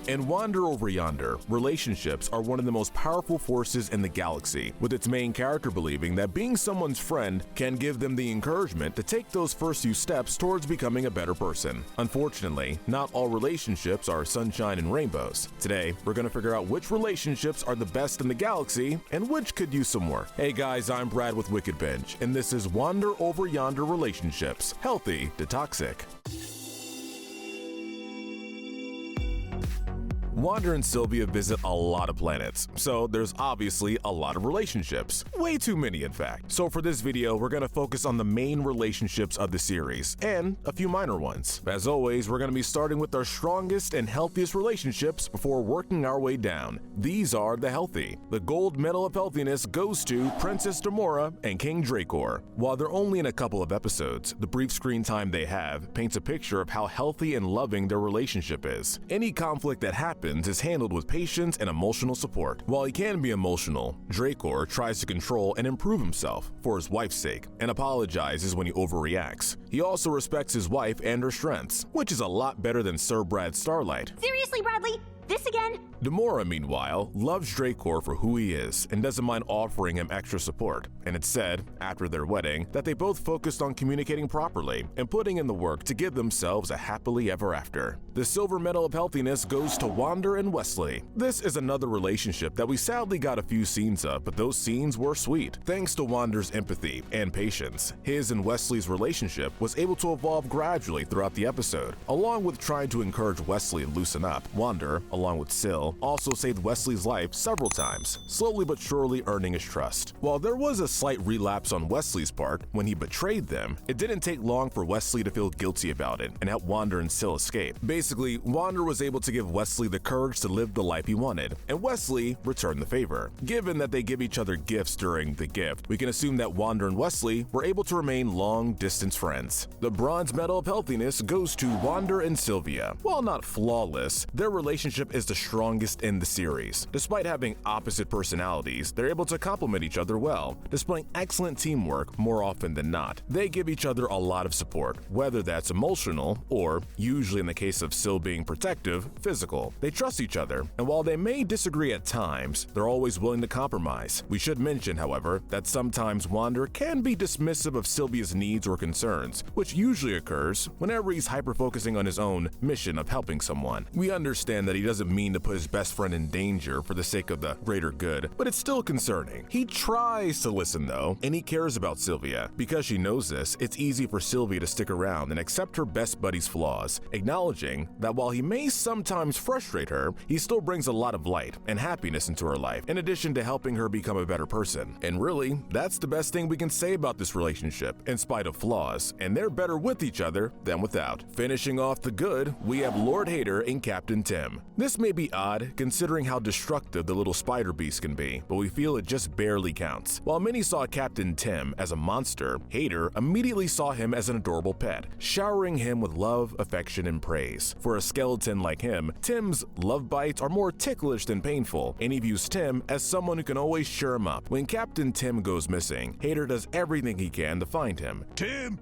In Wander Over Yonder, relationships are one of the most powerful forces in the galaxy, with its main character believing that being someone's friend can give them the encouragement to take those first few steps towards becoming a better person. Unfortunately, not all relationships are sunshine and rainbows. Today, we're going to figure out which relationships are the best in the galaxy and which could use some work. Hey guys, I'm Brad with WickedBinge, and this is Wander Over Yonder Relationships, Healthy to Toxic. Wander and Sylvia visit a lot of planets, so there's obviously a lot of relationships. Way too many, in fact. So for this video, we're going to focus on the main relationships of the series, and a few minor ones. As always, we're going to be starting with our strongest and healthiest relationships before working our way down. These are the healthy. The gold medal of healthiness goes to Princess Demora and King Dracor. While they're only in a couple of episodes, the brief screen time they have paints a picture of how healthy and loving their relationship is. Any conflict that happens is handled with patience and emotional support. While he can be emotional, Dracor tries to control and improve himself for his wife's sake and apologizes when he overreacts. He also respects his wife and her strengths, which is a lot better than Sir Brad Starlight. Seriously, Bradley? This again? Demora, meanwhile, loves Dracor for who he is and doesn't mind offering him extra support. And it's said, after their wedding, that they both focused on communicating properly and putting in the work to give themselves a happily ever after. The silver medal of healthiness goes to Wander and Wesley. This is another relationship that we sadly got a few scenes of, but those scenes were sweet. Thanks to Wander's empathy and patience, his and Wesley's relationship was able to evolve gradually throughout the episode. Along with trying to encourage Wesley to loosen up, Wander, along with Syl, also saved Wesley's life several times, slowly but surely earning his trust. While there was a slight relapse on Wesley's part when he betrayed them, it didn't take long for Wesley to feel guilty about it and help Wander and Syl escape. Basically, Wander was able to give Wesley the courage to live the life he wanted, and Wesley returned the favor. Given that they give each other gifts during the gift, we can assume that Wander and Wesley were able to remain long-distance friends. The bronze medal of healthiness goes to Wander and Sylvia. While not flawless, their relationship is the strongest in the series. Despite having opposite personalities, they're able to complement each other well, displaying excellent teamwork more often than not. They give each other a lot of support, whether that's emotional or, usually in the case of Syl being protective, physical. They trust each other, and while they may disagree at times, they're always willing to compromise. We should mention, however, that sometimes Wander can be dismissive of Sylvia's needs or concerns, which usually occurs whenever he's hyper-focusing on his own mission of helping someone. We understand that he doesn't mean to put his best friend in danger for the sake of the greater good, but it's still concerning. He tries to listen though, and he cares about Sylvia. Because she knows this, it's easy for Sylvia to stick around and accept her best buddy's flaws, acknowledging that while he may sometimes frustrate her, he still brings a lot of light and happiness into her life, in addition to helping her become a better person. And really, that's the best thing we can say about this relationship, in spite of flaws, and they're better with each other than without. Finishing off the good, we have Lord Hater and Captain Tim. This may be odd, considering how destructive the little spider beast can be, but we feel it just barely counts. While many saw Captain Tim as a monster, Hater immediately saw him as an adorable pet, showering him with love, affection, and praise. For a skeleton like him, Tim's love bites are more ticklish than painful, and he views Tim as someone who can always cheer him up. When Captain Tim goes missing, Hater does everything he can to find him. Tim!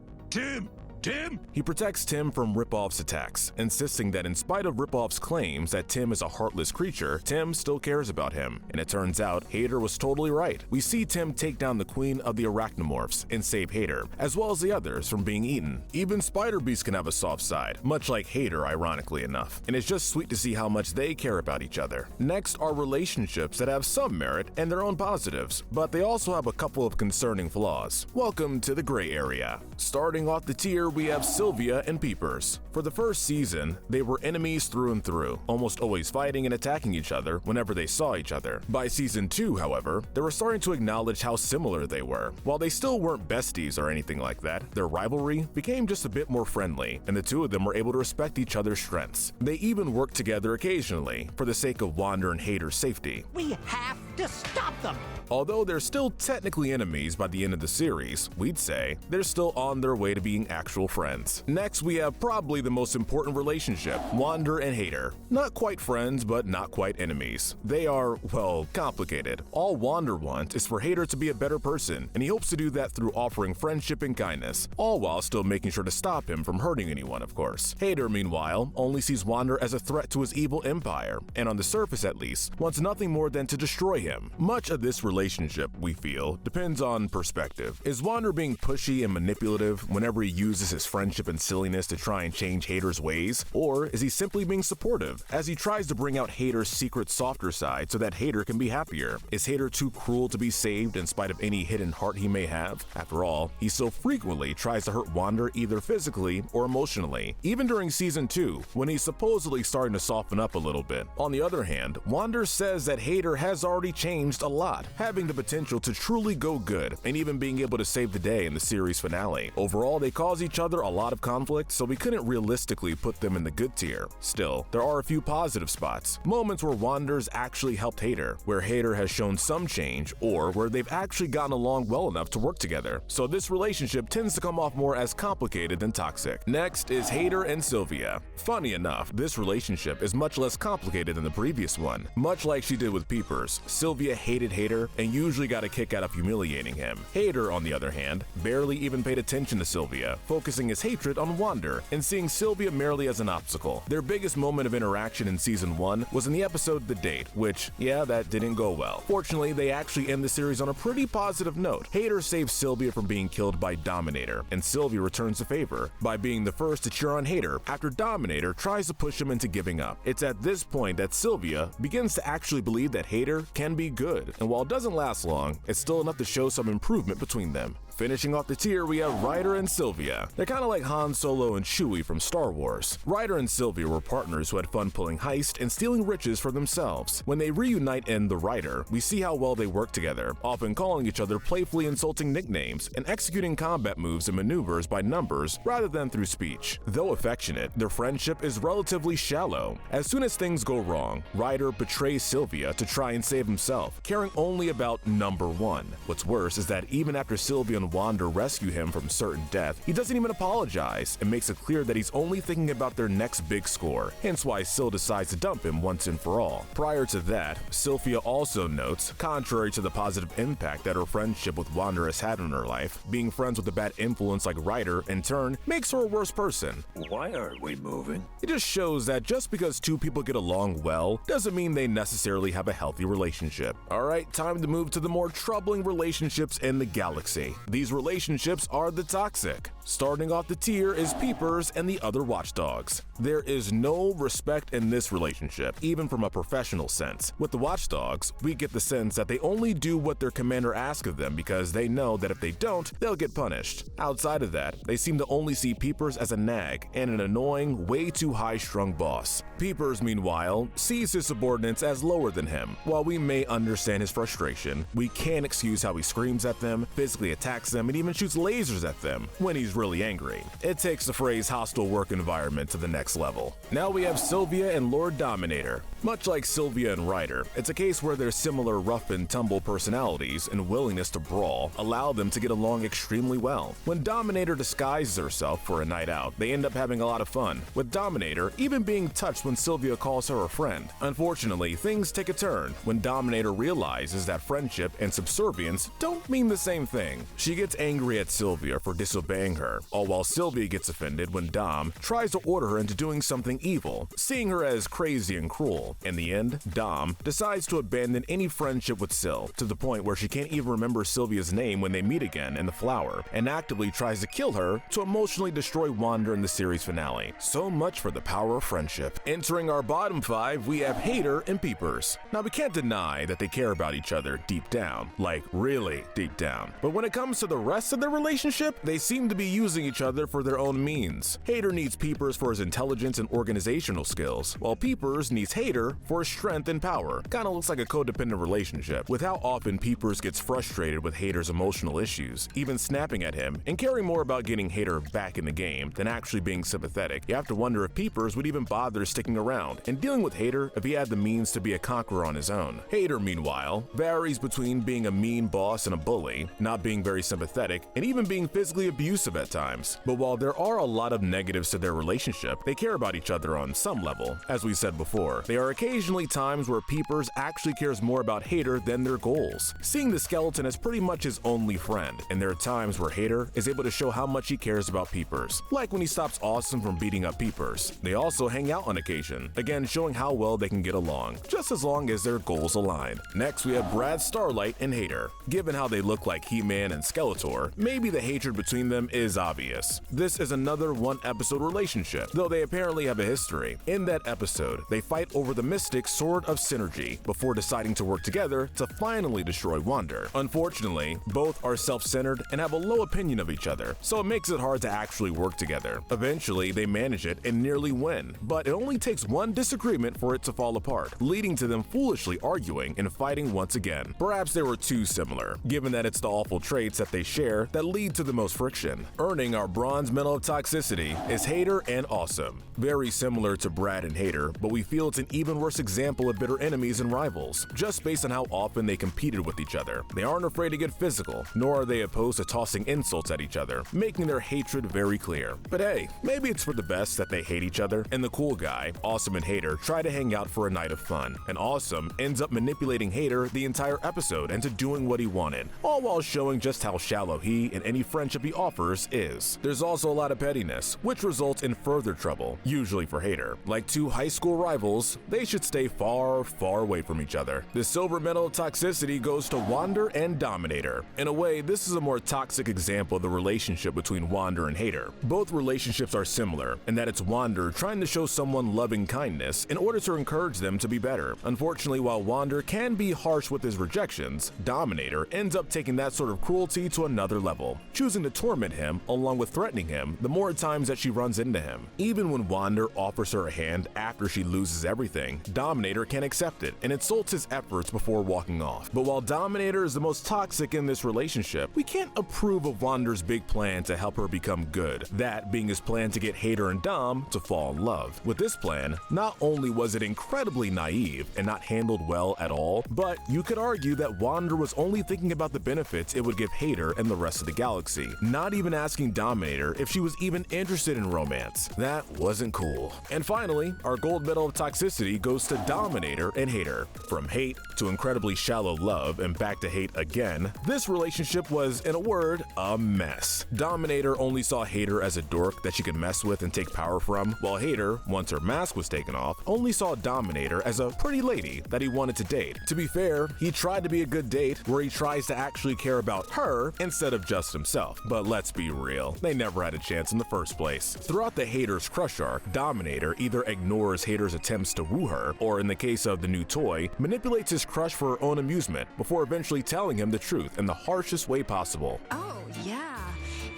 He protects Tim from Ripoff's attacks, insisting that in spite of Ripoff's claims that Tim is a heartless creature, Tim still cares about him. And it turns out Hater was totally right. We see Tim take down the queen of the arachnomorphs and save Hater, as well as the others from being eaten. Even Spider Beast can have a soft side, much like Hater, ironically enough. And it's just sweet to see how much they care about each other. Next are relationships that have some merit and their own positives, but they also have a couple of concerning flaws. Welcome to the gray area. Starting off the tier, we have Sylvia and Peepers. For the first season, they were enemies through and through, almost always fighting and attacking each other whenever they saw each other. By season 2, however, they were starting to acknowledge how similar they were. While they still weren't besties or anything like that, their rivalry became just a bit more friendly, and the two of them were able to respect each other's strengths. They even worked together occasionally, for the sake of Wander and Hater's safety. We have to stop them. Although they're still technically enemies by the end of the series, we'd say they're still on their way to being actual friends. Next, we have probably the most important relationship, Wander and Hater. Not quite friends, but not quite enemies. They are, well, complicated. All Wander wants is for Hater to be a better person, and he hopes to do that through offering friendship and kindness, all while still making sure to stop him from hurting anyone, of course. Hater, meanwhile, only sees Wander as a threat to his evil empire, and on the surface at least, wants nothing more than to destroy him. Much of this relationship, we feel, depends on perspective. Is Wander being pushy and manipulative whenever he uses his friendship and silliness to try and change Hater's ways? Or is he simply being supportive as he tries to bring out Hater's secret softer side so that Hater can be happier? Is Hater too cruel to be saved in spite of any hidden heart he may have? After all, he so frequently tries to hurt Wander either physically or emotionally, even during Season 2, when he's supposedly starting to soften up a little bit. On the other hand, Wander says that Hater has already changed a lot, having the potential to truly go good and even being able to save the day in the series finale. Overall, they cause each other a lot of conflict, so we couldn't realistically put them in the good tier. Still, there are a few positive spots, moments where Wander's actually helped Hater, where Hater has shown some change, or where they've actually gotten along well enough to work together. So this relationship tends to come off more as complicated than toxic. Next is Hater and Sylvia. Funny enough, this relationship is much less complicated than the previous one. Much like she did with Peepers, Sylvia hated Hater and usually got a kick out of humiliating him. Hater, on the other hand, barely even paid attention to Sylvia, focusing his hatred on Wander and seeing Sylvia merely as an obstacle. Their biggest moment of interaction in Season 1 was in the episode The Date, which, yeah, that didn't go well. Fortunately, they actually end the series on a pretty positive note. Hater saves Sylvia from being killed by Dominator, and Sylvia returns the favor by being the first to cheer on Hater after Dominator tries to push him into giving up. It's at this point that Sylvia begins to actually believe that Hater can be good, and while it doesn't last long, it's still enough to show some improvement between them. Finishing off the tier, we have Ryder and Sylvia. They're kind of like Han Solo and Chewie from Star Wars. Ryder and Sylvia were partners who had fun pulling heist and stealing riches for themselves. When they reunite in The Ryder, we see how well they work together, often calling each other playfully insulting nicknames and executing combat moves and maneuvers by numbers rather than through speech. Though affectionate, their friendship is relatively shallow. As soon as things go wrong, Ryder betrays Sylvia to try and save himself, caring only about number one. What's worse is that even after Sylvia and Wander rescue him from certain death, he doesn't even apologize and makes it clear that he's only thinking about their next big score, hence why Syl decides to dump him once and for all. Prior to that, Sylvia also notes, contrary to the positive impact that her friendship with Wander has had in her life, being friends with a bad influence like Ryder, in turn, makes her a worse person. Why aren't we moving? It just shows that just because two people get along well, doesn't mean they necessarily have a healthy relationship. Alright, time to move to the more troubling relationships in the galaxy. These relationships are the toxic. Starting off the tier is Peepers and the other watchdogs. There is no respect in this relationship, even from a professional sense. With the watchdogs, we get the sense that they only do what their commander asks of them because they know that if they don't, they'll get punished. Outside of that, they seem to only see Peepers as a nag and an annoying, way too high-strung boss. Peepers, meanwhile, sees his subordinates as lower than him. While we may understand his frustration, we can't excuse how he screams at them, physically attacks them, and even shoots lasers at them when he's really angry. It takes the phrase hostile work environment to the next level. Now we have Sylvia and Lord Dominator. Much like Sylvia and Ryder, it's a case where their similar rough and tumble personalities and willingness to brawl allow them to get along extremely well. When Dominator disguises herself for a night out, they end up having a lot of fun, with Dominator even being touched when Sylvia calls her a friend. Unfortunately, things take a turn when Dominator realizes that friendship and subservience don't mean the same thing. She gets angry at Sylvia for disobeying her, all while Sylvia gets offended when Dom tries to order her into doing something evil, seeing her as crazy and cruel. In the end, Dom decides to abandon any friendship with Syl, to the point where she can't even remember Sylvia's name when they meet again in the flower, and actively tries to kill her to emotionally destroy Wander in the series finale. So much for the power of friendship. Entering our bottom 5, we have Hater and Peepers. Now we can't deny that they care about each other deep down, like really deep down. But when it comes to the rest of their relationship, they seem to be using each other for their own means. Hater needs Peepers for his intelligence and organizational skills, while Peepers needs Hater for his strength and power. Kinda looks like a codependent relationship, with how often Peepers gets frustrated with Hater's emotional issues, even snapping at him, and caring more about getting Hater back in the game than actually being sympathetic. You have to wonder if Peepers would even bother sticking around and dealing with Hater if he had the means to be a conqueror on his own. Hater, meanwhile, varies between being a mean boss and a bully, not being very sympathetic, and even being physically abusive at times. But while there are a lot of negatives to their relationship, they care about each other on some level. As we said before, there are occasionally times where Peepers actually cares more about Hater than their goals, seeing the skeleton as pretty much his only friend, and there are times where Hater is able to show how much he cares about Peepers, like when he stops Awesome from beating up Peepers. They also hang out on occasion, again showing how well they can get along, just as long as their goals align. Next, we have Brad, Starlight, and Hater. Given how they look like He-Man and Skeletor, maybe the hatred between them is obvious. This is another one-episode relationship, though they apparently have a history. In that episode, they fight over the mystic Sword of Synergy before deciding to work together to finally destroy Wander. Unfortunately, both are self-centered and have a low opinion of each other, so it makes it hard to actually work together. Eventually, they manage it and nearly win, but it only takes one disagreement for it to fall apart, leading to them foolishly arguing and fighting once again. Perhaps they were too similar, given that it's the awful traits that they share that lead to the most friction. Earning our bronze medal of toxicity is Hater and Awesome. Very similar to Brad and Hater, but we feel it's an even worse example of bitter enemies and rivals, just based on how often they competed with each other. They aren't afraid to get physical, nor are they opposed to tossing insults at each other, making their hatred very clear. But hey, maybe it's for the best that they hate each other, and the cool guy, Awesome and Hater, try to hang out for a night of fun, and Awesome ends up manipulating Hater the entire episode into doing what he wanted, all while showing just how shallow he and any friendship he offers is. There's also a lot of pettiness, which results in further trouble, usually for Hater. Like two high school rivals, they should stay far, far away from each other. The silver medal of toxicity goes to Wander and Dominator. In a way, this is a more toxic example of the relationship between Wander and Hater. Both relationships are similar, in that it's Wander trying to show someone loving kindness in order to encourage them to be better. Unfortunately, while Wander can be harsh with his rejections, Dominator ends up taking that sort of cruelty to another level, choosing to torment him along with threatening him the more times that she runs into him. Even when Wander offers her a hand after she loses everything, Dominator can't accept it and insults his efforts before walking off. But while Dominator is the most toxic in this relationship, we can't approve of Wander's big plan to help her become good, that being his plan to get Hater and Dom to fall in love. With this plan, not only was it incredibly naive and not handled well at all, but you could argue that Wander was only thinking about the benefits it would give Hater and the rest of the galaxy, not even asking Dominator if she was even interested in romance. That wasn't cool. And finally, our gold medal of toxicity goes to Dominator and Hater. From hate to incredibly shallow love and back to hate again, this relationship was, in a word, a mess. Dominator only saw Hater as a dork that she could mess with and take power from, while Hater, once her mask was taken off, only saw Dominator as a pretty lady that he wanted to date. To be fair, he tried to be a good date where he tries to actually care about her instead of just himself. But let's be real, they never had a chance in the first place. Throughout the Hater's crush arc, Dominator either ignores Hater's attempts to woo her, or in the case of the new toy, manipulates his crush for her own amusement before eventually telling him the truth in the harshest way possible. Oh, yeah.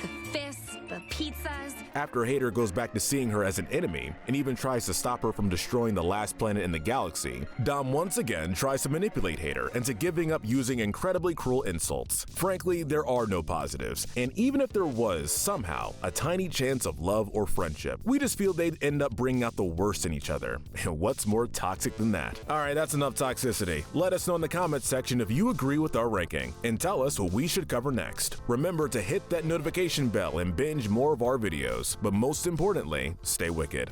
The fists, the pizzas. After Hater goes back to seeing her as an enemy and even tries to stop her from destroying the last planet in the galaxy, Dom once again tries to manipulate Hater into giving up using incredibly cruel insults. Frankly, there are no positives, and even if there was somehow a tiny chance of love or friendship, we just feel they'd end up bringing out the worst in each other. And what's more toxic than that? Alright, that's enough toxicity. Let us know in the comments section if you agree with our ranking, and tell us what we should cover next. Remember to hit that notification bell and binge more of our videos, but most importantly, stay wicked.